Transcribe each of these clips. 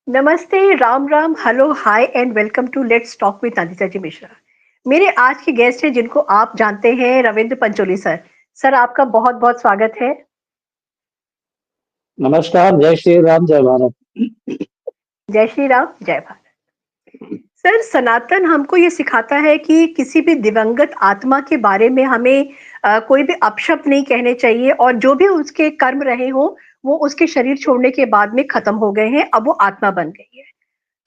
नमस्ते, Ram Ram, hello, hi and welcome to let's talk with Nandita ji Mishra. मेरे आज के गेस्ट हैं जिनको आप जानते हैं, रविंद्र पंचोली सर। सर आपका बहुत बहुत स्वागत है। नमस्कार। जय श्री राम, जय भारत। जय श्री राम, जय भारत। सर, सनातन हमको ये सिखाता है कि किसी भी दिवंगत आत्मा के बारे में हमें कोई भी अपशब्द नहीं कहने चाहिए, और जो भी उसके कर्म रहे हो वो उसके शरीर छोड़ने के बाद में खत्म हो गए हैं, अब वो आत्मा बन गई है।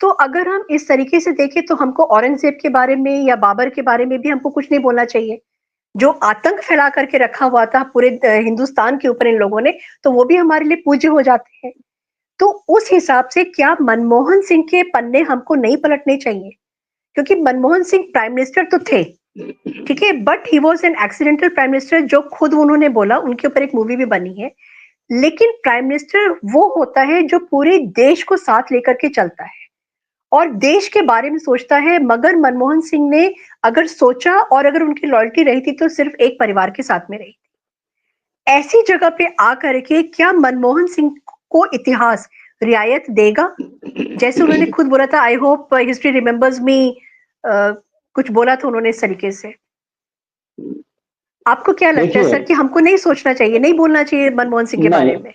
तो अगर हम इस तरीके से देखें तो हमको औरंगजेब के बारे में या बाबर के बारे में भी हमको कुछ नहीं बोलना चाहिए, जो आतंक फैला करके रखा हुआ था पूरे हिंदुस्तान के ऊपर इन लोगों ने, तो वो भी हमारे लिए पूज्य हो जाते हैं। तो उस हिसाब से क्या मनमोहन सिंह के पन्ने हमको नहीं पलटने चाहिए? क्योंकि मनमोहन सिंह प्राइम मिनिस्टर तो थे, ठीक है, but he was an accidental prime minister, जो खुद उन्होंने बोला, उनके ऊपर एक मूवी भी बनी है। लेकिन प्राइम मिनिस्टर वो होता है जो पूरे देश को साथ लेकर के चलता है और देश के बारे में सोचता है। मगर मनमोहन सिंह ने अगर सोचा और अगर उनकी लॉयल्टी रही थी तो सिर्फ एक परिवार के साथ में रही थी। ऐसी जगह पे आकर के क्या मनमोहन सिंह को इतिहास रियायत देगा? जैसे उन्होंने खुद बोला था, आई होप हिस्ट्री रिमेम्बर्स मी, कुछ बोला था उन्होंने इस तरीके से। आपको क्या लगता है देखिए, सर कि हमको नहीं सोचना चाहिए, नहीं बोलना चाहिए मनमोहन सिंह के नहीं, बारे में?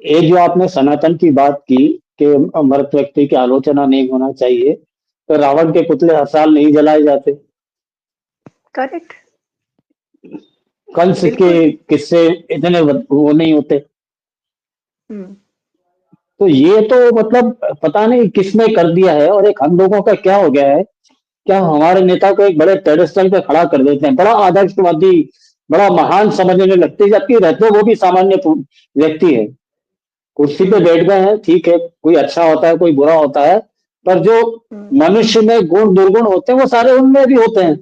ये जो आपने सनातन की बात की कि मृत व्यक्ति की आलोचना नहीं होना चाहिए, तो रावण के पुतले हर साल नहीं जलाए जाते। करेक्ट। कंस के बिल्कुल। किस्से इतने वो नहीं होते। हम्म। तो ये तो मतलब पता नहीं किसने कर दिया है, और एक हम लोगों का क्या हो गया है। क्या हमारे नेता को एक बड़े पेडेस्टल पे खड़ा कर देते हैं, बड़ा आदर्शवादी, बड़ा महान समझने लगते हैं, जबकि रहते वो भी सामान्य व्यक्ति है। कुर्सी पे हम्म। बैठ गए हैं, ठीक है, कोई अच्छा होता है, कोई बुरा होता है, पर जो हम्म। मनुष्य में गुण दुर्गुण होते हैं वो सारे उनमें भी होते हैं।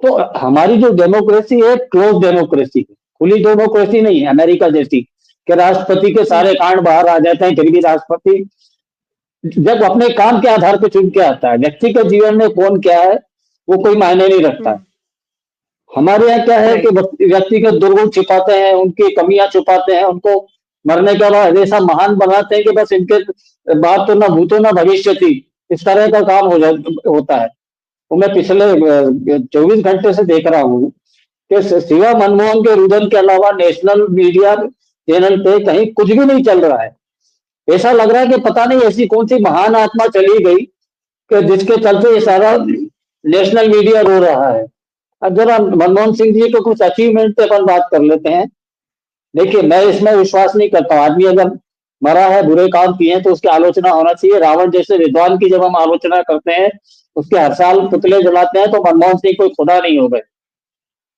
तो हमारी जो डेमोक्रेसी है, क्लोज डेमोक्रेसी है, खुली डेमोक्रेसी नहीं है अमेरिका जैसी, कि राष्ट्रपति के हम्म। सारे कांड बाहर आ जाते हैं, फिर भी राष्ट्रपति जब अपने काम के आधार पर चुन के आता है, व्यक्तिगत जीवन में कौन क्या है वो कोई मायने नहीं रखता है। हम्म। हमारे यहाँ क्या है कि राइट। व्यक्तिगत दुर्गुण छिपाते हैं, उनकी कमियां छुपाते हैं, उनको मरने के बाद ऐसा महान बनाते हैं कि बस इनके बात तो ना भूतो ना भविष्य थी, इस तरह का काम होता है। तो मैं पिछले 24 घंटे से देख रहा हूँ कि सिवा मनमोहन के रुदन के अलावा नेशनल मीडिया चैनल पे कहीं कुछ भी नहीं चल रहा है। ऐसा लग रहा है कि पता नहीं ऐसी कौन सी महान आत्मा चली गई कि जिसके चलते ये सारा नेशनल मीडिया रो रहा है। अब जरा मनमोहन सिंह जी को कुछ अचीवमेंट पे अपन बात कर लेते हैं। देखिए, मैं इसमें विश्वास नहीं करता हूँ। आदमी अगर मरा है, बुरे काम किए हैं, तो उसकी आलोचना होना चाहिए। रावण जैसे विद्वान की जब हम आलोचना करते हैं, उसके हर साल पुतले जलाते हैं, तो मनमोहन सिंह कोई खुदा नहीं हो गए।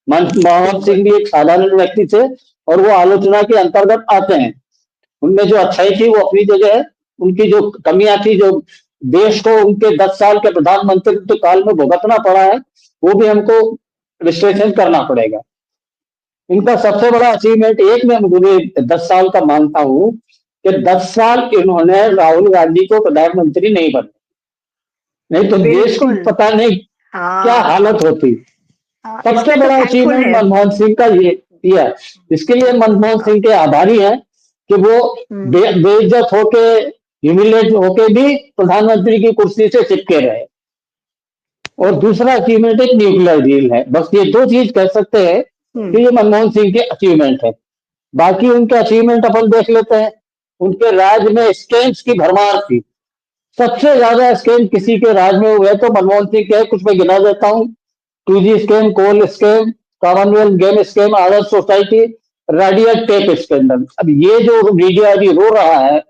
मनमोहन बिल्कुल। सिंह भी एक साधारण व्यक्ति थे, और वो आलोचना के अंतर्गत आते हैं। उनमें जो अच्छाई थी वो अपनी जगह है, उनकी जो कमियां थी, जो देश को उनके 10 साल के प्रधानमंत्री काल में भुगतना पड़ा है, वो भी हमको विश्लेषण करना पड़ेगा। इनका सबसे बड़ा अचीवमेंट एक में मुझे 10 साल का मानता हूं कि 10 साल इन्होंने राहुल गांधी को प्रधानमंत्री नहीं बने, नहीं तो देश की बिल्कुल। पता नहीं क्या हाँ। हालत होती। हाँ, सबसे इसमें तो बड़ा थैंकफुल अचीवमेंट है। मनमोहन सिंह का ये है। इसके लिए मनमोहन हाँ। सिंह के आभारी हैं कि वो हम्म। बेइज्जत होके, ह्यूमिलेट होके भी प्रधानमंत्री की कुर्सी से चिपके रहे। और दूसरा अचीवमेंट एक न्यूक्लियर डील है। बस ये दो चीज कह सकते हैं हम्म। कि ये मनमोहन सिंह के अचीवमेंट है। बाकी उनके अचीवमेंट अपन देख लेते हैं। उनके राज में स्कैम्स की भरमार थी। सबसे ज्यादा स्कैम किसी के राज में हुए तो मनमोहन सिंह के, कुछ मैं गिना देता हूँ। 2G स्कैम, कोल स्कैम, कॉमनवेल्थ गेम स्कैम, आदर्श सोसाइटी, रेडियल टेप स्कैंडल। अब ये जो मीडिया अभी रो रहा है,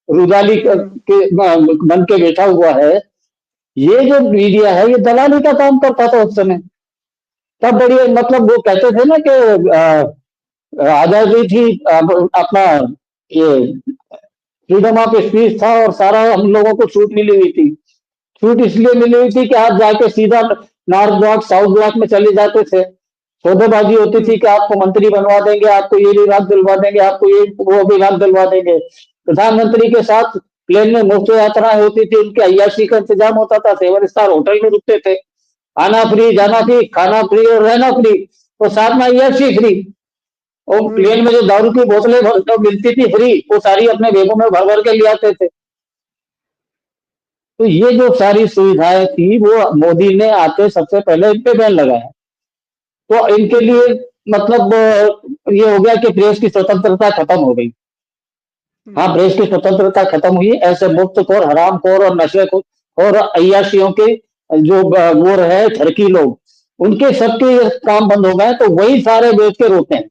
रुदाली हम्म। के बन के बैठा हुआ है, ये जो मीडिया है ये दलाली का काम करता था उस समय। तब बड़ी मतलब वो कहते थे ना कि आजादी थी, अपना ये फ्रीडम ऑफ स्पीच था, और सारा हम लोगों को छूट मिली हुई थी। छूट इसलिए मिली हुई थी कि आप जाके सीधा नॉर्थ ब्लॉक, साउथ ब्लॉक में चले जाते थे। सौदेबाजी होती थी हम्म। कि आपको मंत्री बनवा देंगे, आपको ये विभाग दिलवा देंगे, आपको ये वो विभाग दिलवा देंगे। प्रधानमंत्री के साथ प्लेन में मुफ्त यात्राएं होती थी, उनके अय्याशी का इंतजाम होता था, 7 स्टार होटल में रुकते थे। आना फ्री, जाना फ्री, खाना फ्री और रहना फ्री, और साथ में अय्याशी फ्री। और प्लेन हम्म। में जो दारू की बोतलें मिलती थी फ्री, वो सारी अपने बेगों में भर भर के ले आते थे। तो ये जो सारी सुविधाएं थी वो मोदी ने आते सबसे पहले इन पे बैन लगाया। तो इनके लिए मतलब ये हो गया कि प्रेस की स्वतंत्रता खत्म हो गई। हाँ, प्रेस की स्वतंत्रता खत्म हुई, ऐसे मुफ्तखोर, हरामखोर और नशेखोर और अय्याशियों के जो वो रहे ठरकी लोग, उनके सबके ये काम बंद हो गए, तो वही सारे बेच के रोते हैं।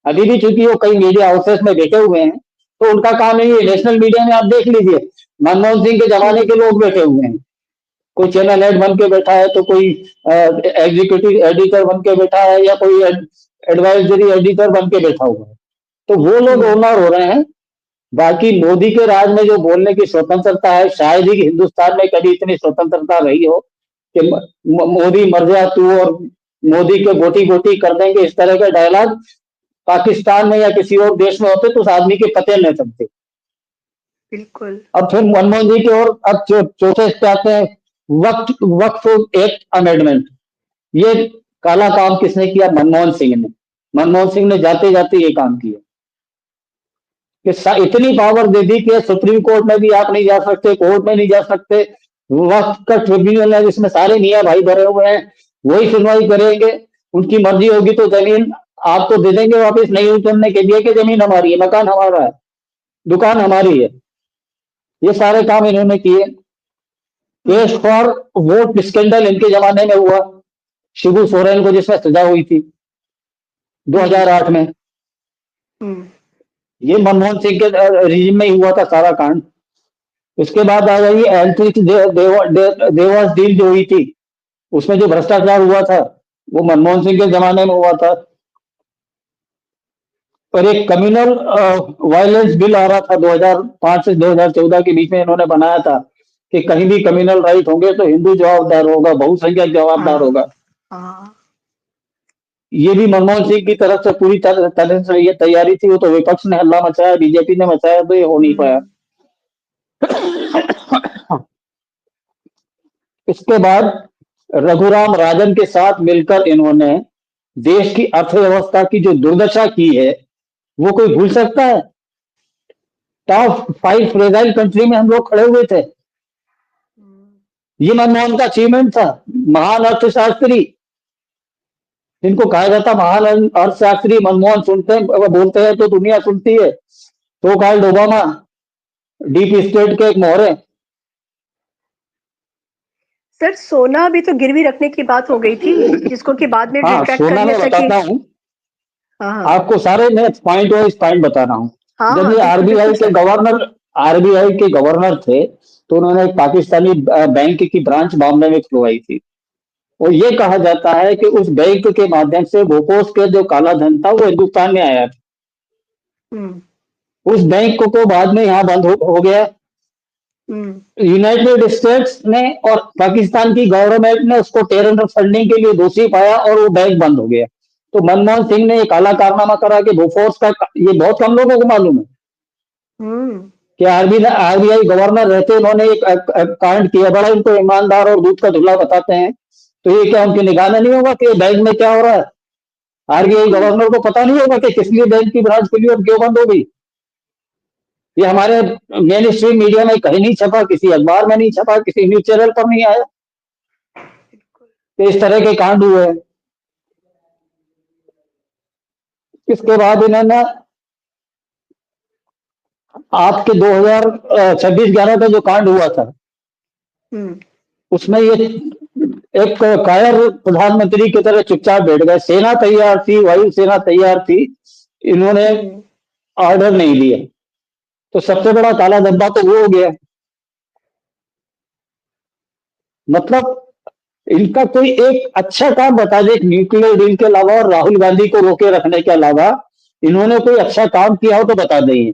अभी भी चूंकि वो कई मीडिया हाउसेस में बैठे हुए हैं, तो उनका काम नहीं है। नेशनल मीडिया में आप देख लीजिए, मनमोहन सिंह के जमाने के लोग बैठे हुए हैं। कोई चैनल हेड बन के बैठा है, तो कोई एग्जीक्यूटिव एडिटर बन के बैठा है, या कोई एडवाइजरी एडिटर बन के बैठा हुआ है। तो वो लोग ओनर हो रहे हैं। बाकी मोदी के राज में जो बोलने की स्वतंत्रता है, शायद ही हिंदुस्तान में कभी इतनी स्वतंत्रता रही हो कि मोदी मर जा तू और मोदी के गोटी गोटी कर देंगे, इस तरह के डायलॉग पाकिस्तान में या किसी और देश में होते तो उस आदमी के पते न चलते। बिल्कुल। अब फिर मनमोहन जी की ओर अब चौथे पे आते हैं, वक्फ वक्फ एक्ट अमेंडमेंट। ये काला काम किसने किया? मनमोहन सिंह ने। मनमोहन सिंह ने जाते जाते ये काम किया कि इतनी पावर दे दी कि सुप्रीम कोर्ट में भी आप नहीं जा सकते, कोर्ट में नहीं जा सकते। वक्त का ट्रिब्यूनल है जिसमें सारे मियाँ भाई भरे हुए हैं, वही सुनवाई करेंगे। उनकी मर्जी होगी तो जमीन आपको दे देंगे वापस, नहीं उतरने के लिए कि जमीन हमारी है, मकान हमारा है, दुकान हमारी है। ये सारे काम इन्होंने किए। केस फॉर वोट स्कैंडल इनके जमाने में हुआ, शिबू सोरेन को जिसमें सजा हुई थी 2008 में। ये मनमोहन सिंह के रिजीम में ही हुआ था सारा कांड। इसके बाद आ गई एंट्री देवास डील जो हुई थी, उसमें जो भ्रष्टाचार हुआ था वो मनमोहन सिंह के जमाने में हुआ था। और एक कम्युनल वायलेंस बिल आ रहा था 2005 से 2014 के बीच में, इन्होंने बनाया था कि कहीं भी कम्युनल राइट होंगे तो हिंदू जवाबदार होगा, बहुसंख्यक जवाबदार होगा। ये भी मनमोहन सिंह की तरफ से पूरी तरह से ये तैयारी थी। वो तो विपक्ष ने हल्ला मचाया, बीजेपी ने मचाया, तो ये हो नहीं पाया। इसके बाद रघुराम राजन के साथ मिलकर इन्होंने देश की अर्थव्यवस्था की जो दुर्दशा की है वो कोई भूल सकता है? टॉप 5 फ्रेजाइल कंट्री में हम लोग खड़े हुए थे। ये मनमोहन का अचीवमेंट था। महान अर्थशास्त्री, जिनको कहा जाता महान अर्थशास्त्री मनमोहन, सुनते हैं बोलते हैं तो दुनिया सुनती है। तो कॉल्ड ओबामा डीप स्टेट के एक मोहरे। सर, सोना भी तो गिरवी रखने की बात हो गई थी, जिसको कि बाद में हाँ, रिट्रैक्ट सोना करने मैं से कि बताता हूँ। हाँ, आपको सारे मैं पॉइंट वाइज पॉइंट बता रहा हूँ। जब ये बिल्कुल बिल्कुल सर। आरबीआई के गवर्नर थे, तो उन्होंने एक पाकिस्तानी बैंक की ब्रांच बॉम्बे में खुलवाई थी। और ये कहा जाता है कि उस बैंक के माध्यम से बोफोर्स के जो काला धन था वो हिंदुस्तान में आया था। उस बैंक को बाद में यहाँ बंद हो गया। यूनाइटेड स्टेट्स ने और पाकिस्तान की गवर्नमेंट ने उसको टेरर फंडिंग के लिए दोषी पाया और वो बैंक बंद हो गया। तो मनमोहन सिंह ने ये काला कारनामा करा कि बोफोर्स का, ये बहुत कम लोगों को मालूम है कि आरबीआई गवर्नर रहते उन्होंने एक कांड किया, बड़ा इनको ईमानदार और दूध का धुला बताते हैं। तो ये क्या उनकी निगाह में नहीं होगा कि बैंक में क्या हो रहा है? आरबीआई गवर्नर को पता नहीं होगा कि किस लिए बैंक की ब्रांच खुली और क्यों बंद हो गई? ये हमारे मेन स्ट्रीम मीडिया में कहीं नहीं छपा, किसी अखबार में नहीं छपा, किसी न्यूज चैनल पर नहीं आया। तो इस तरह के कांड हुए। इसके बाद इन्होंने आपके 2026-11 का जो कांड हुआ था, उसमें ये एक कायर प्रधानमंत्री की तरह चुपचाप बैठ गए। सेना तैयार थी, वायुसेना तैयार थी, इन्होंने ऑर्डर नहीं दिया। तो सबसे बड़ा काला धब्बा तो वो हो गया। मतलब इनका कोई एक अच्छा काम बता दे, न्यूक्लियर डील के अलावा और राहुल गांधी को रोके रखने के अलावा इन्होंने कोई अच्छा काम किया हो तो बता दें।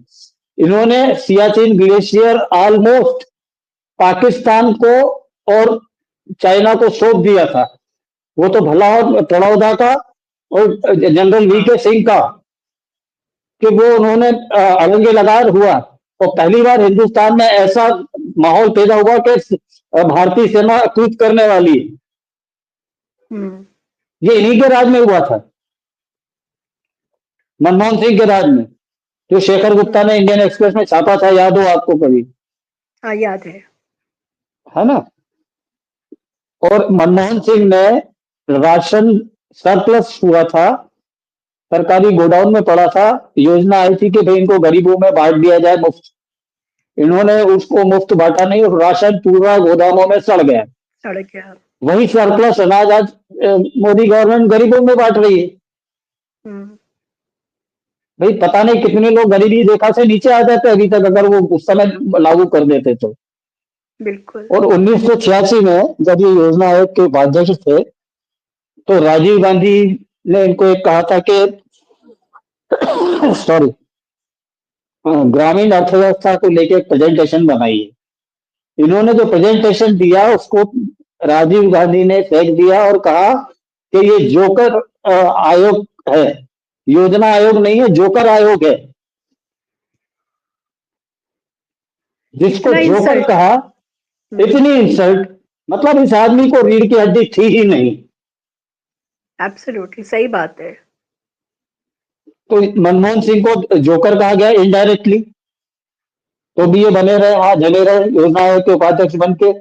इन्होंने सियाचिन ग्लेशियर ऑलमोस्ट पाकिस्तान को और चाइना को सौंप दिया था। वो तो भला हो तड़ौदा का और जनरल वीके सिंह का कि वो उन्होंने अरंगे लगार हुआ। और पहली बार हिंदुस्तान में ऐसा माहौल पैदा हुआ कि भारतीय सेना कूच करने वाली है। ये इन्हीं के राज में हुआ था, मनमोहन सिंह के राज में, जो शेखर गुप्ता ने इंडियन एक्सप्रेस में छापा था, याद हो आपको कभी? हाँ, याद है। है ना। और मनमोहन सिंह ने राशन सरप्लस हुआ था, सरकारी गोडाउन में पड़ा था, योजना आई थी कि भाई इनको गरीबों में बांट दिया जाए मुफ्त। इन्होंने उसको मुफ्त बांटा नहीं, और राशन पूरा गोदामों में सड़ गया। सड़क गया। वही सरप्लस अनाज आज मोदी गवर्नमेंट गरीबों में बांट रही है। हम्म। भाई पता नहीं कितने लोग गरीबी रेखा से नीचे आ जाते अभी तक, अगर वो उस समय लागू कर देते तो। बिल्कुल। और 1986 में जब ये योजना आयोग के उपाध्यक्ष थे, तो राजीव गांधी ने इनको एक कहा था कि सॉरी, ग्रामीण अर्थव्यवस्था को लेकर एक प्रेजेंटेशन बनाइए। इन्होंने जो प्रेजेंटेशन दिया उसको राजीव गांधी ने फेंक दिया और कहा कि ये जोकर आयोग है, योजना आयोग नहीं है, जोकर आयोग है। जिसको इतना जोकर इंसल्ट। कहा, इतनी इंसल्ट, मतलब इस आदमी को रीढ़ की हड्डी थी ही नहीं। एब्सोल्युटली सही बात है। तो मनमोहन सिंह को जोकर कहा गया इनडायरेक्टली, तो भी ये बने रहे, हाँ जमे रहे योजना आयोग के उपाध्यक्ष बन के।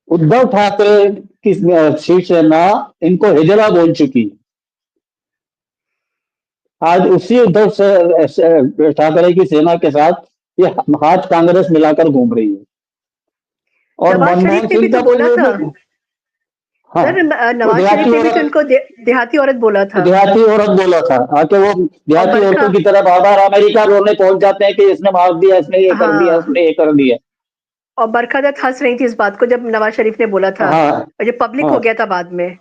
उद्धव ठाकरे की शिवसेना इनको हिजड़ा बोल चुकी। आज उसी उद्धव ठाकरे की सेना के साथ ये हाथ कांग्रेस मिलाकर घूम रही है। और नवाज शरीफ मनमोहन ने भी सिंह तो का तो बोला ये था भी, हाँ, सर, वो नवाज शरीफ देहाती ने भी तो औरत, इनको देहाती औरत बोला था। देहाती औरत बोला था, आके वो और देहाती बरखा। औरतों की तरह बार बार अमेरिका रोने पहुंच जाते हैं कि इसने मार दिया, इसने ये कर दिया, हाँ, इसने ये कर दिया। और बरखा दत्त हंस रही थी इस बात को जब नवाज शरीफ ने बोला था, हाँ और जो पब्लिक हाँ। हो गया था बाद में।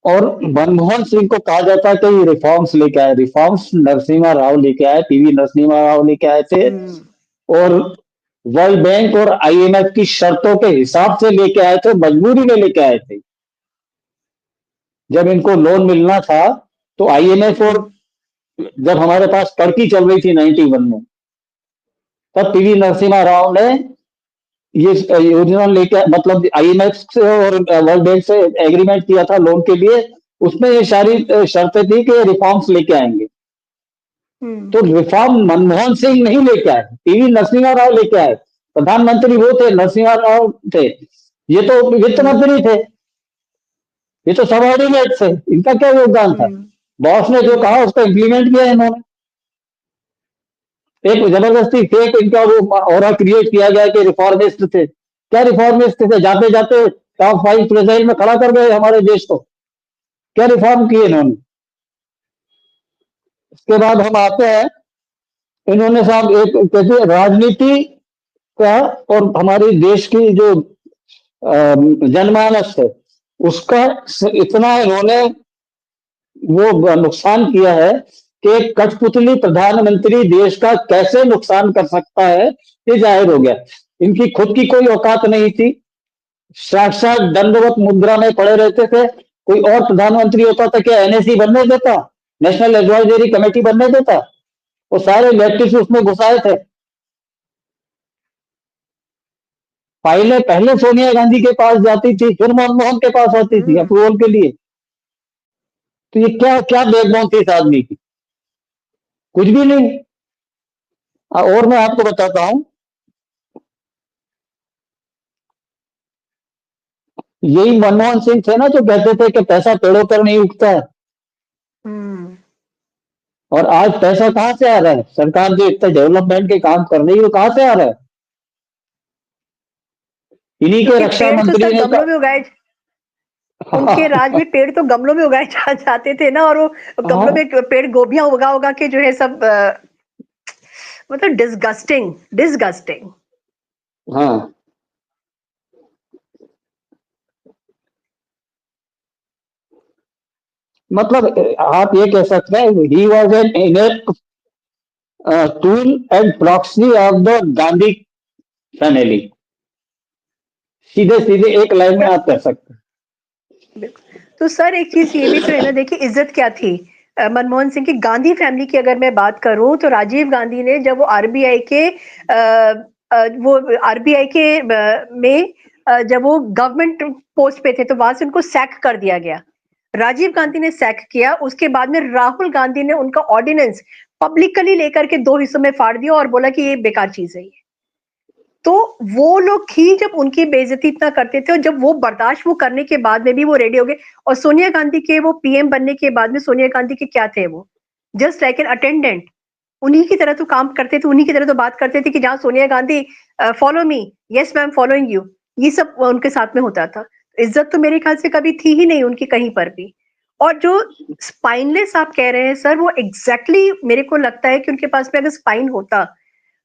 और मनमोहन सिंह को कहा जाता है कि ये रिफॉर्म्स लेके आए, रिफॉर्म्स नरसिम्हा राव लेके आए, पीवी नरसिम्हा राव लेके आए थे। हम्म। और वर्ल्ड बैंक और आईएमएफ की शर्तों के हिसाब से लेके आए थे, मजबूरी में लेके आए थे। जब इनको लोन मिलना था तो आईएमएफ, और जब हमारे पास टर्की चल रही थी 91 में, तब पीवी नरसिम्हा राव ने ये योजना लेके, मतलब आईएमएफ से और वर्ल्ड बैंक से एग्रीमेंट किया था लोन के लिए। उसमें ये सारी शर्तें थी कि रिफॉर्म्स लेके आएंगे। तो रिफॉर्म मनमोहन सिंह नहीं लेके आए, पीवी नरसिम्हा राव लेके आए। प्रधानमंत्री वो थे, नरसिम्हा राव थे। ये तो वित्त मंत्री थे, ये तो सबऑर्डिनेट थे, इनका क्या योगदान था। बॉस ने जो कहा उसको इम्प्लीमेंट किया इन्होंने। एक जबरदस्ती फेक इनका वो ऑरा क्रिएट किया गया कि रिफॉर्मिस्ट थे। क्या रिफॉर्मिस्ट थे, जाते जाते टॉप 5 प्रेसाइल में खड़ा कर गए हमारे देश को। क्या रिफॉर्म किए इन्होंने। इसके बाद हम आते हैं, इन्होंने साहब एक कहते राजनीति का और हमारे देश की जो जनमानस है उसका इतना इन्होंने वो नुकसान किया है कि एक कठपुतली प्रधानमंत्री देश का कैसे नुकसान कर सकता है ये जाहिर हो गया। इनकी खुद की कोई औकात नहीं थी, साक्षात दंडवत मुद्रा में पड़े रहते थे। कोई और प्रधानमंत्री होता था क्या एनएसी बनने देता, नेशनल एडवाइजरी कमेटी बनने देता। वो सारे लेफ्टिस्ट उसमें घुसाए थे। फाइलें पहले सोनिया गांधी के पास जाती थी, फिर मनमोहन के पास आती थी अप्रूवल के लिए। तो ये क्या क्या बैकबोन थी इस आदमी की, कुछ भी नहीं। और मैं आपको बताता हूं, यही मनमोहन सिंह थे ना जो कहते थे कि पैसा पेड़ों पर नहीं उगता है। और आज पैसा कहां से आ रहा है, सरकार जो इतने डेवलपमेंट के काम कर रही है वो कहां से आ रहा है। इन्हीं के क्योंकि रक्षा पेड़ तो मंत्री सर ने गमलों में उगाए, उनके राज में पेड़ तो गमलों में उगाए जाते थे ना, और वो गमलों हाँ में पेड़ गोभियां उगा उगा के जो है सब मतलब डिस्गस्टिंग डिस्गस्टिंग। हाँ। मतलब आप ये कह सकते हैं he was an inept tool and proxy of the Gandhi family. सीधे सीधे एक लाइन में आप कह सकते हैं। तो सर एक चीज ये भी तो है ना, देखिए इज्जत क्या थी मनमोहन सिंह की। गांधी फैमिली की अगर मैं बात करूं तो राजीव गांधी ने जब वो आरबीआई के में जब वो गवर्नमेंट पोस्ट पे थे तो वहां से उनको सैक कर दिया गया। राजीव गांधी ने सैक किया, उसके बाद में राहुल गांधी ने उनका ऑर्डिनेंस पब्लिकली लेकर के दो हिस्सों में फाड़ दिया और बोला कि ये बेकार चीज है ये। तो वो लोग ही जब उनकी बेइज्जती इतना करते थे और जब वो बर्दाश्त वो करने के बाद में भी वो रेडी हो गए। और सोनिया गांधी के वो पीएम बनने के बाद में सोनिया गांधी के क्या थे, वो जस्ट लाइक एन अटेंडेंट, उन्हीं की तरह तो काम करते थे, उन्हीं की तरह तो बात करते थे कि जहां Sonia Gandhi follow me, yes ma'am following you, ये सब उनके साथ में होता था। इज्जत तो मेरे ख्याल से कभी थी ही नहीं उनकी कहीं पर भी। और जो स्पाइनलेस आप कह रहे हैं सर, वो एग्जैक्टली मेरे को लगता है कि उनके पास में अगर स्पाइन होता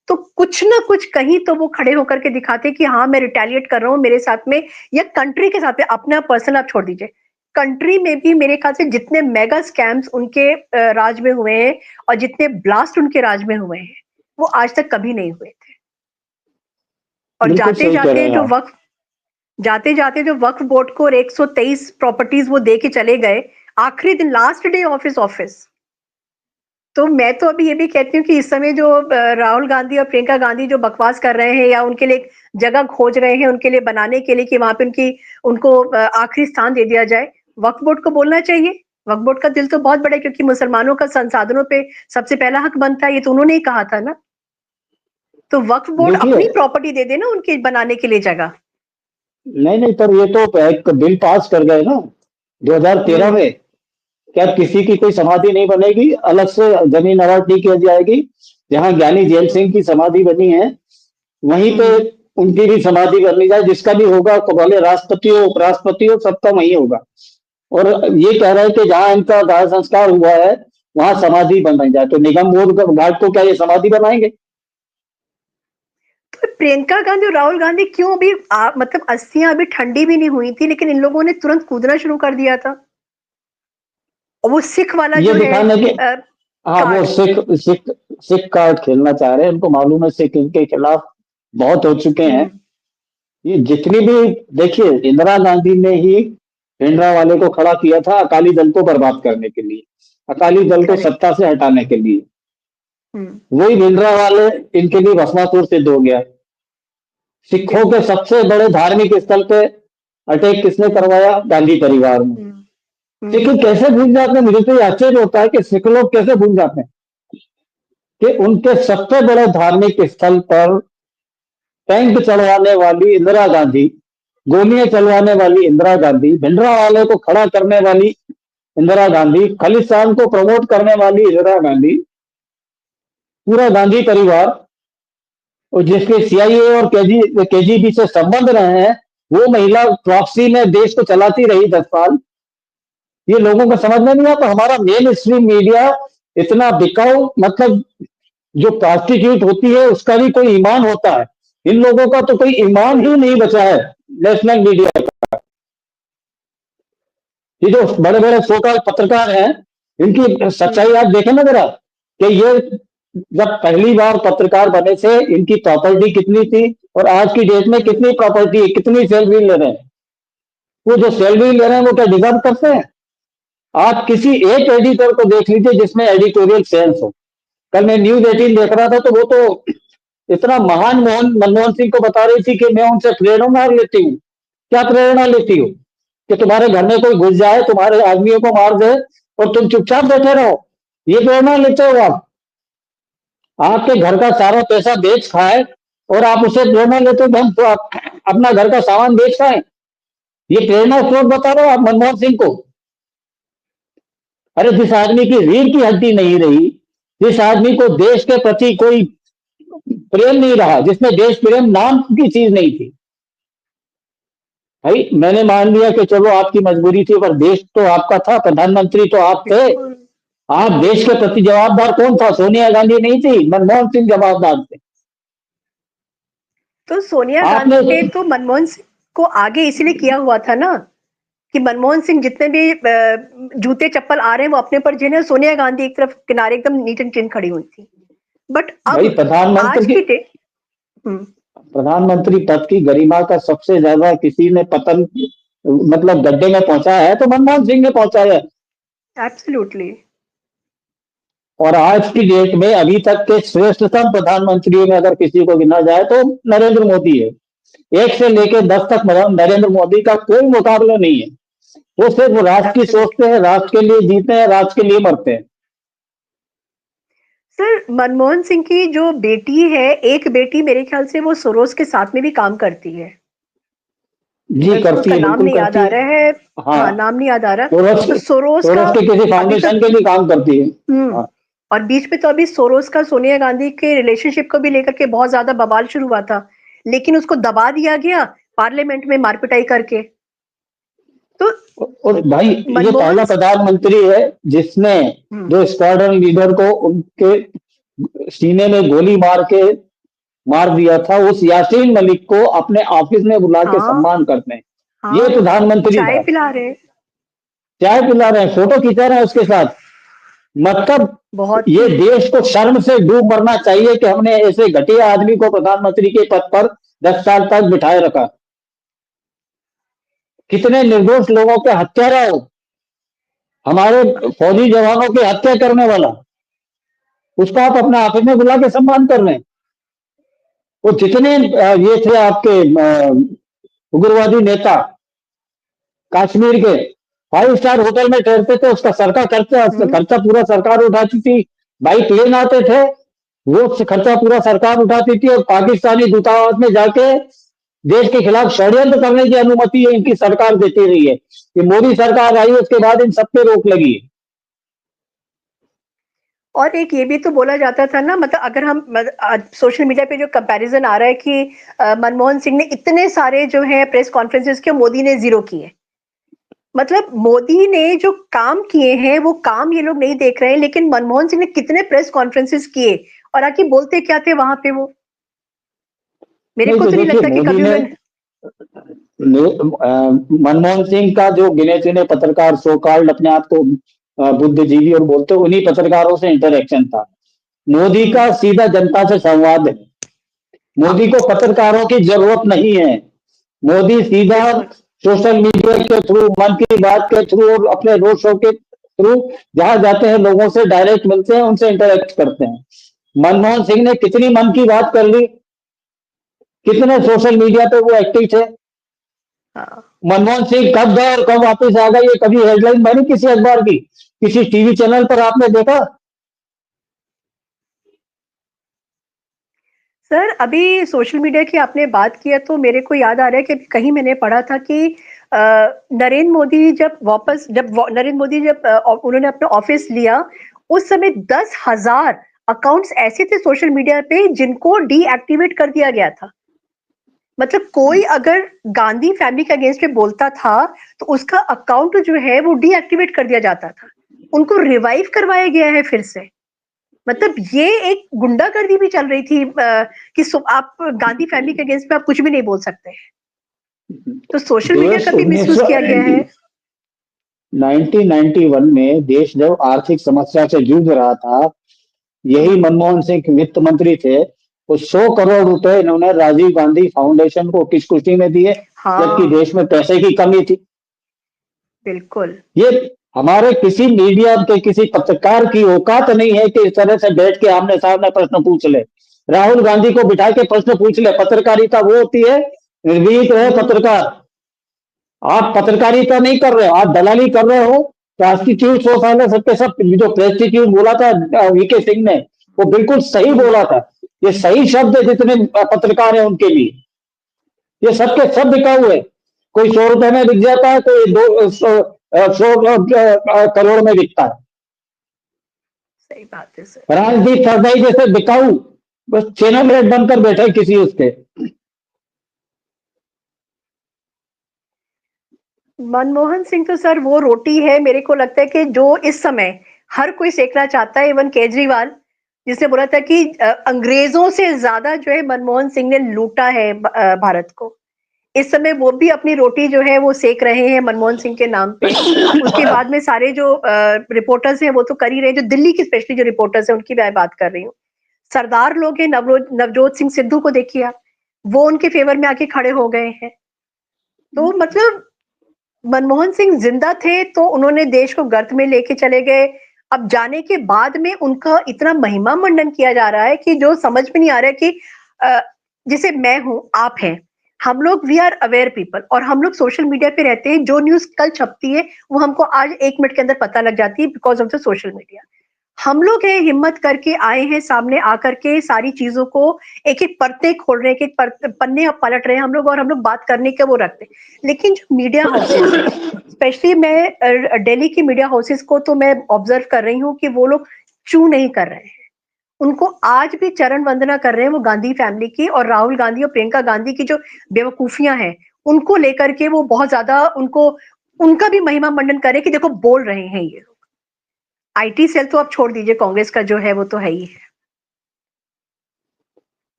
तो कुछ ना कुछ कहीं तो वो खड़े होकर के दिखाते कि हाँ मैं रिटेलिएट कर रहा हूँ मेरे साथ में, या कंट्री के साथ में। अपना पर्सनल आप छोड़ दीजिए, कंट्री में भी मेरे ख्याल से जितने मेगा स्कैम्स उनके राज में हुए हैं और जितने ब्लास्ट उनके राज में हुए हैं, वो आज तक कभी नहीं हुए थे। और जाते जाते जो वक्फ बोर्ड को 123 प्रॉपर्टीज वो दे के चले गए आखिरी दिन, last day of his office. तो मैं तो अभी ये भी कहती हूँ कि इस समय जो राहुल गांधी और प्रियंका गांधी जो बकवास कर रहे हैं या उनके लिए एक जगह खोज रहे हैं उनके लिए बनाने के लिए कि वहां पे उनको आखिरी स्थान दे दिया जाए, वक्फ बोर्ड को बोलना चाहिए। वक्फ बोर्ड का दिल तो बहुत बड़ा है, क्योंकि मुसलमानों का संसाधनों पे सबसे पहला हक बनता है, ये तो उन्होंने ही कहा था ना। तो वक्फ बोर्ड अपनी प्रॉपर्टी दे देना उनके बनाने के लिए जगह। नहीं, पर ये तो एक बिल पास कर गए ना 2013 में, क्या किसी की कोई समाधि नहीं बनेगी, अलग से जमीन अलॉट नहीं की जाएगी। जहां ज्ञानी जैल सिंह की समाधि बनी है वहीं पे उनकी भी समाधि करनी जाए, जिसका भी होगा तो भले राष्ट्रपति हो उपराष्ट्रपति हो सबका वहीं होगा। और ये कह रहे हैं कि जहां इनका दाह संस्कार हुआ है वहां समाधि बनाई जाए, तो निगम बोर्ड घाट को क्या ये समाधि बनाएंगे? तो प्रियंका गांधी और राहुल गांधी क्यों अभी मतलब अस्थियां अभी ठंडी भी नहीं हुई थी, लेकिन इन लोगों ने तुरंत कूदना शुरू कर दिया था। और वो सिख वाला ये जो है दिखाने के हाँ, वो सिख कार्ड खेलना चाह रहे हैं। उनको मालूम है सिख इनके खिलाफ बहुत हो चुके हैं। ये जितनी भी, देखिए इंदिरा गांधी ने ही भिंडरा वाले को खड़ा किया था अकाली दल को बर्बाद करने के लिए, अकाली दल को सत्ता से हटाने के लिए। वही भिंडरा वाले इनके लिए भस्मासुर सिद्ध हो गया। सिखों के सबसे बड़े धार्मिक स्थल पे अटैक किसने करवाया? गांधी परिवार में। सिख कैसे भूल जाते हैं? मुझे तो ये आश्चर्य होता है कि सिख लोग कैसे भूल जाते हैं कि उनके सबसे बड़े धार्मिक स्थल पर टैंक चढ़वाने वाली इंदिरा गांधी, गोलियां चलवाने वाली इंदिरा गांधी, भिंडरा वाले को खड़ा करने वाली इंदिरा गांधी, खालिस्तान को प्रमोट करने वाली इंदिरा गांधी, पूरा गांधी परिवार, और जिसके सीआईए और केजीबी से संबंध रहे हैं, वो महिला प्रॉक्सी में देश को चलाती रही 10 साल। ये लोगों को समझ में नहीं आता। हमारा मेन स्ट्रीम मीडिया इतना बिकाऊ, मतलब जो प्रोस्टिट्यूट होती है उसका भी कोई ईमान होता है, इन लोगों का तो कोई ईमान ही नहीं बचा है नेशनल मीडिया का। ये जो बड़े बड़े सोकाल पत्रकार हैं इनकी सच्चाई आप देखें ना जरा, कि ये जब पहली बार पत्रकार बने थे इनकी प्रॉपर्टी कितनी थी और आज की डेट में कितनी प्रॉपर्टी है, कितनी सैलरी ले रहे हैं। वो जो सैलरी ले रहे हैं वो क्या डिजर्व करते हैं? आप किसी एक एडिटर को देख लीजिए जिसमें एडिटोरियल सेंस हो। कल मैं न्यूज 18 देख रहा था तो वो तो इतना महान मनमोहन सिंह को बता रही थी कि मैं उनसे प्रेरणा लेती हूँ। क्या प्रेरणा लेती हो? कि तुम्हारे घर में कोई घुस जाए, तुम्हारे आदमियों को मार दे और तुम चुपचाप बैठे रहो, ये प्रेरणा लेते हो आप? आपके घर का सारा पैसा बेच खाए और आप उसे प्रेरणा लेते हो हम तो अपना घर का सामान बेच खाए? ये प्रेरणा स्रोत बता रहे हो आप मनमोहन सिंह को? अरे जिस आदमी की रीढ़ की हड्डी नहीं रही, जिस आदमी को देश के प्रति कोई प्रेम नहीं रहा, जिसमें देश प्रेम नाम की चीज नहीं थी, भाई मैंने मान लिया कि चलो आपकी मजबूरी थी, पर देश तो आपका था, प्रधानमंत्री तो आप थे। आप देश के प्रति जवाबदार कौन था? सोनिया गांधी नहीं थी, मनमोहन सिंह जवाबदार थे। तो सोनिया गांधी ने तो मनमोहन सिंह को आगे इसलिए किया हुआ था ना कि मनमोहन सिंह जितने भी जूते चप्पल आ रहे हैं वो अपने पर जिन्हें, सोनिया गांधी एक तरफ किनारे एकदम नीचे चिन खड़ी हुई थी। बट अब आज की डेट, प्रधानमंत्री पद की गरिमा का सबसे ज्यादा किसी ने पतन, मतलब गड्ढे में पहुंचाया है तो मनमोहन सिंह ने पहुंचाया है। एब्सोल्युटली। और आज की डेट में अभी तक के श्रेष्ठतम प्रधानमंत्रियों में अगर किसी को गिना जाए तो नरेंद्र मोदी है। 1 से लेकर 10 तक नरेंद्र मोदी का कोई मुकाबला नहीं है। वो सिर्फ राष्ट्र की सोचते हैं, राष्ट्र के लिए जीते हैं, राष्ट्र के लिए मरते हैं। सर मनमोहन सिंह की जो बेटी है, एक बेटी मेरे ख्याल से वो सोरोस के साथ में भी काम करती है। जी मेरे को करती उसका है, नाम बिल्कुल नहीं याद करती आ है। रहा है। हाँ, हाँ, नाम नहीं याद आ रहा। सोरस तो सोरोस का सोरस के किसी अभी तो फाउंडेशन के लिए काम करती है। हाँ, और बीच में तो अभी सोरोस का सोनिया गांधी के रिलेशनशिप को भी लेकर के बहुत ज्यादा बवाल शुरू हुआ था, लेकिन उसको दबा दिया गया पार्लियामेंट में मारपिटाई करके। तो और भाई ये मनमोहन पहला प्रधानमंत्री है जिसने हम्म, जो स्क्वाड्रन लीडर को उनके सीने में गोली मार दिया था, उस यासीन मलिक को अपने ऑफिस में बुला के हाँ सम्मान करते हैं। ये हाँ, प्रधानमंत्री चाय था। पिला रहे। चाय पिला रहे हैं, फोटो खींचा रहे हैं उसके साथ। मतलब बहुत ये ही देश को शर्म से डूब मरना चाहिए कि हमने ऐसे घटिया आदमी को प्रधानमंत्री के पद पर 10 साल तक बिठाए रखा। कितने निर्दोष लोगों के हत्यारा हो, हमारे फौजी जवानों की हत्या करने वाला, उसको आप अपने ऑफिस में बुला के सम्मान कर रहे हैं। वो जितने ये थे आपके उग्रवादी नेता कश्मीर के, 5 स्टार होटल में ठहरते थे, उसका सरका खर्चा हम्म, खर्चा पूरा सरकार उठाती थी। बाइक प्लेन आते थे, वो खर्चा पूरा सरकार उठाती थी। और पाकिस्तानी दूतावास में जाके देश के खिलाफ षड्यंत्र करने की अनुमति इनकी सरकार देती रही है। ये मोदी सरकार आई, उसके बाद इन सब पे रोक लगी। और एक ये भी तो बोला जाता था ना, मतलब अगर हम सोशल मीडिया पे जो कंपैरिजन आ रहा है कि मनमोहन सिंह ने इतने सारे जो है प्रेस कॉन्फ्रेंसेस के मोदी ने जीरो किए। मतलब मोदी ने जो काम किए हैं वो काम ये लोग नहीं देख रहे हैं, लेकिन मनमोहन सिंह ने कितने प्रेस कॉन्फ्रेंसेस किए और आके बोलते क्या थे वहां पे वो। मेरे नहीं को तो तो नहीं देखिए, लगता कि मोदी कभी ने उन्होंने मनमोहन सिंह का जो गिने चुने पत्रकार, सो कॉल्ड अपने आप को बुद्धिजीवी और बोलते, उन्हीं पत्रकारों से इंटरेक्शन था। मोदी का सीधा जनता से संवाद है। मोदी हाँ को पत्रकारों की जरूरत नहीं है। मोदी सीधा बिल्कुल। सोशल मीडिया के थ्रू, मन की बात के थ्रू और अपने रोड शो के थ्रू जहां जाते हैं लोगों से डायरेक्ट मिलते हैं, उनसे इंटरेक्ट करते हैं। मनमोहन सिंह ने कितनी मन की बात कर ली, कितने सोशल मीडिया पे वो एक्टिव थे। हाँ मनमोहन सिंह कब गए और कब वापस आ गए, ये कभी हेडलाइन बनी किसी अखबार की, किसी टीवी चैनल पर आपने देखा? सर, अभी सोशल मीडिया की आपने बात किया तो मेरे को याद आ रहा है कि कहीं मैंने पढ़ा था कि नरेंद्र मोदी जब उन्होंने अपना ऑफिस लिया, उस समय 10,000 अकाउंट्स ऐसे थे सोशल मीडिया पे जिनको डीएक्टिवेट कर दिया गया था। मतलब कोई अगर गांधी फैमिली के अगेंस्ट में बोलता था तो उसका अकाउंट जो है वो डीएक्टिवेट कर दिया जाता था। उनको रिवाइव करवाया गया है फिर से। मतलब ये एक गुंडागर्दी भी चल रही थी कि आप गांधी फैमिली के अगेंस्ट में आप कुछ भी नहीं बोल सकते। तो सोशल मीडिया देश का भी उन्नीस मिसयूज सौ किया गया है। 1991 में देश जब आर्थिक समस्या से जूझ रहा था, यही हम्म, मनमोहन सिंह वित्त मंत्री थे, तो 100 करोड़ रुपए इन्होंने राजीव गांधी फाउंडेशन को किस खुशी में दिए, जबकि हाँ देश में पैसे की कमी थी। बिल्कुल। ये हमारे किसी मीडिया के किसी पत्रकार की औकात नहीं है कि इस तरह से बैठ के आमने सामने प्रश्न पूछ ले। राहुल गांधी को बिठा के प्रश्न पूछ ले। पत्रकारिता वो होती है, निर्भीक रहे हम्म, पत्रकार। आप पत्रकारिता नहीं कर रहे हो, आप दलाली कर रहे हो। प्रोस्टिट्यूट 100 साल है सबके सब। जो प्रोस्टिट्यूट बोला था वीके सिंह ने, वो बिल्कुल सही हम्म, बोला था। ये सही शब्द है जितने पत्रकार हैं उनके लिए। ये सबके सब बिका हुए। कोई 100 रुपए में बिक जाता है, कोई 100 करोड़ में बिकता है। सही बात है सर। राजदीप सरदाई जैसे बिकाऊ बस चैनल रेट बनकर बैठे किसी उसके। मनमोहन सिंह तो सर वो रोटी है, मेरे को लगता है कि जो इस समय हर कोई सेकना चाहता है, इवन केजरीवाल जिसने बोला था कि अंग्रेजों से ज्यादा जो है मनमोहन सिंह ने लूटा है भारत को। इस समय वो भी अपनी रोटी जो है वो सेक रहे हैं मनमोहन सिंह के नाम पे। उसके बाद में सारे जो रिपोर्टर्स हैं वो तो कर ही रहे हैं, जो दिल्ली की स्पेशली जो रिपोर्टर्स हैं उनकी मैं बात कर रही हूँ। सरदार लोग हैं, नवजोत सिंह सिद्धू को देखिए आप, वो उनके फेवर में आके खड़े हो गए हैं। तो मतलब मनमोहन सिंह जिंदा थे तो उन्होंने देश को गर्त में लेके चले गए। अब जाने के बाद में उनका इतना महिमा मंडन किया जा रहा है कि जो समझ में नहीं आ रहा है कि जैसे मैं हूं, आप हैं, हम लोग वी आर अवेयर पीपल और हम लोग सोशल मीडिया पे रहते हैं। जो न्यूज कल छपती है वो हमको आज 1 मिनट के अंदर पता लग जाती है because of the social media. हम लोग हैं हिम्मत करके आए हैं सामने आकर के सारी चीजों को एक एक परतें खोल रहे हैं, एक एक पन्ने पलट रहे हैं हम लोग, और हम लोग बात करने के वो रखते हैं। लेकिन जो मीडिया हाउसेस है, स्पेशली मैं दिल्ली की मीडिया हाउसेस को तो मैं ऑब्जर्व कर रही हूँ कि वो लोग चू नहीं कर रहे हैं। उनको आज भी चरण वंदना कर रहे हैं वो गांधी फैमिली की, और राहुल गांधी और प्रियंका गांधी की जो बेवकूफियां हैं उनको लेकर के वो बहुत ज्यादा उनको उनका भी महिमा मंडन करे कि देखो बोल रहे हैं ये लोग। आईटी सेल तो आप छोड़ दीजिए, कांग्रेस का जो है वो तो है ही है।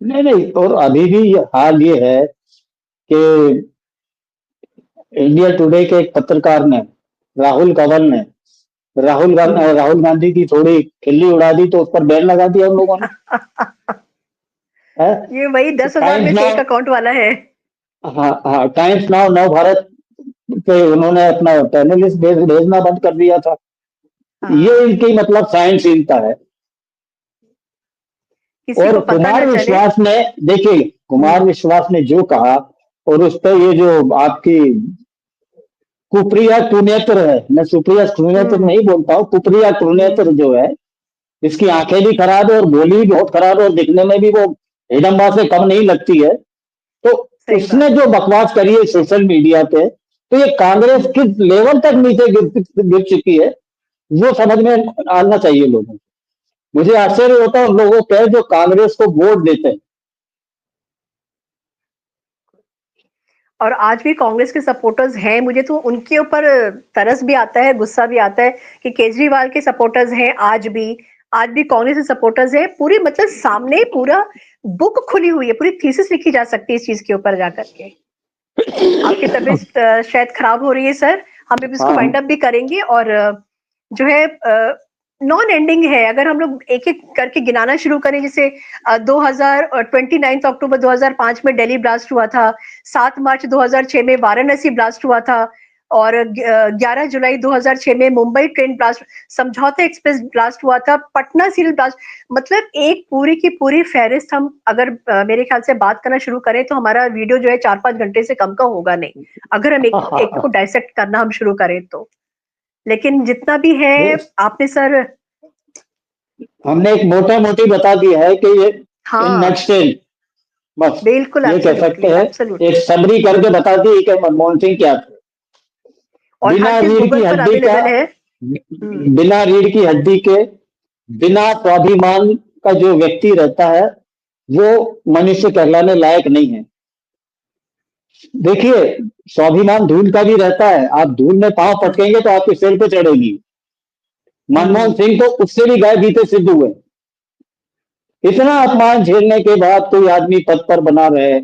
नहीं नहीं, और अभी भी हाल ये है कि इंडिया टुडे के एक पत्रकार ने, राहुल कंवल ने, राहुल गांधी की थोड़ी खिल्ली उड़ा दी तो उस पर बैन लगा दिया उन लोगों ने। है? ये वही 10,000 टाइम्स में से एक नाउ, अकाउंट वाला है। हाँ हाँ, टाइम्स नाउ, नव भारत पे उन्होंने अपना पैनलिस्ट भेजना बंद कर दिया था। ये हाँ, इनकी मतलब साइंसहीनता है। किसी और को पता कुमार ना चले। विश्वास ने, देखिए कुमार विश्वास ने जो कहा, और उस पर ये जो आपकी कुप्रिया कुनेत्र है, मैं सुप्रिया कुनेत्र हम्म। नहीं बोलता हूँ, कुप्रिया कुनेत्र हम्म। जो है, इसकी आंखें भी खराब है और बोली भी बहुत खराब है और दिखने में भी वो हिडम्बा से कम नहीं लगती है। तो सही उसने बात जो है। बकवास करी है सोशल मीडिया पे, तो ये कांग्रेस हम्म। किस लेवल तक नीचे गिर चुकी है, वो समझ में आना चाहिए लोगों को। मुझे आश्चर्य होता है उन लोगों पे जो कांग्रेस को वोट देते हैं। और आज भी कांग्रेस के सपोर्टर्स हैं, मुझे तो उनके ऊपर तरस भी आता है, गुस्सा भी आता है कि केजरीवाल के सपोर्टर्स हैं आज भी कांग्रेस के सपोर्टर्स हैं। पूरी मतलब सामने पूरा बुक खुली हुई है, पूरी थीसिस लिखी जा सकती है इस चीज के ऊपर जाकर के। आपकी तबीयत शायद खराब हो रही है सर, हम अब इसको वाइंड हाँ अप भी करेंगे। और जो है नॉन एंडिंग है, अगर हम लोग एक एक करके गिनाना शुरू करें, जैसे 29 अक्टूबर 2005 में दिल्ली ब्लास्ट हुआ था, 7 मार्च 2006 में वाराणसी ब्लास्ट हुआ था, और 11 जुलाई 2006 में मुंबई ट्रेन ब्लास्ट, समझौता एक्सप्रेस ब्लास्ट हुआ था, पटना सील ब्लास्ट। मतलब एक पूरी की पूरी फहरिस्त हम अगर मेरे ख्याल से बात करना शुरू करें तो हमारा वीडियो जो है 4-5 घंटे से कम का होगा नहीं, अगर हम एक एक को डायसेक्ट करना हम शुरू करें तो। लेकिन जितना भी है आपने सर। हमने एक मोटा मोटी बता दिया है कि ये इन हाँ, नटसेल, बस बिल्कुल, ये कह सकते एब्सोल्युटली हैं, एक एब्सोल्युटली। समरी करके बता दी कि मनमोहन सिंह क्या थे। और हर बिना चीज रीढ़ गूगल की पर हड्डी का, अवेलेबल है। हम्म। बिना रीढ़ की हड्डी के, बिना स्वाभिमान का जो व्यक्ति रहता है वो मनुष्य कहलाने लायक नहीं है। देखिए, स्वाभिमान धूल का भी रहता है, आप धूल में पांव पटकेंगे तो आपके सिर पे चढ़ेगी। मनमोहन हम्म। सिंह तो उससे भी गाय बीते सिद्ध हुए। इतना अपमान झेलने के बाद कोई आदमी पद पर बना रहे,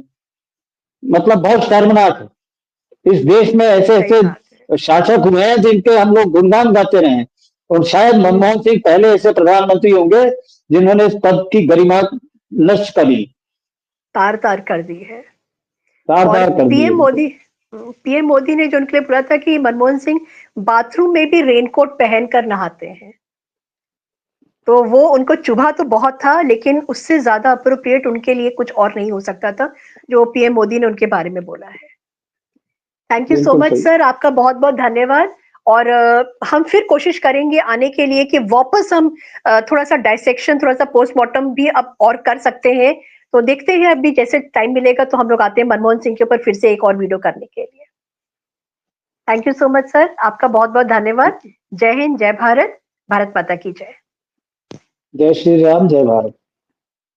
मतलब बहुत शर्मनाक है। इस देश में ऐसे सही बात है। ऐसे शासक हुए हैं जिनके हम लोग गुणगान गाते रहे, और शायद मनमोहन सिंह पहले ऐसे प्रधानमंत्री होंगे जिन्होंने इस पद की गरिमा नष्ट करी, तार तार कर दी है। तार और तार कर दी उनको। पीएम मोदी ने जो उनके लिए बोला था कि मनमोहन सिंह बाथरूम में भी रेनकोट पहनकर नहाते हैं, तो वो उनको चुभा तो बहुत था, लेकिन उससे ज्यादा अप्रोप्रिएट उनके लिए कुछ और नहीं हो सकता था जो पीएम मोदी ने उनके बारे में बोला है। थैंक यू सो बिल्कुल मच सही। सर, आपका बहुत बहुत धन्यवाद। और हम फिर कोशिश करेंगे आने के लिए कि वापस हम थोड़ा सा डायसेक्शन, थोड़ा सा पोस्टमार्टम भी अब और कर सकते हैं। तो देखते हैं अभी जैसे टाइम मिलेगा तो हम लोग आते हैं मनमोहन सिंह के ऊपर फिर से एक और वीडियो करने के लिए। Thank you so much sir, आपका बहुत बहुत धन्यवाद। जय हिंद, जय भारत, भारत माता की जय। जय श्री राम, जय भारत।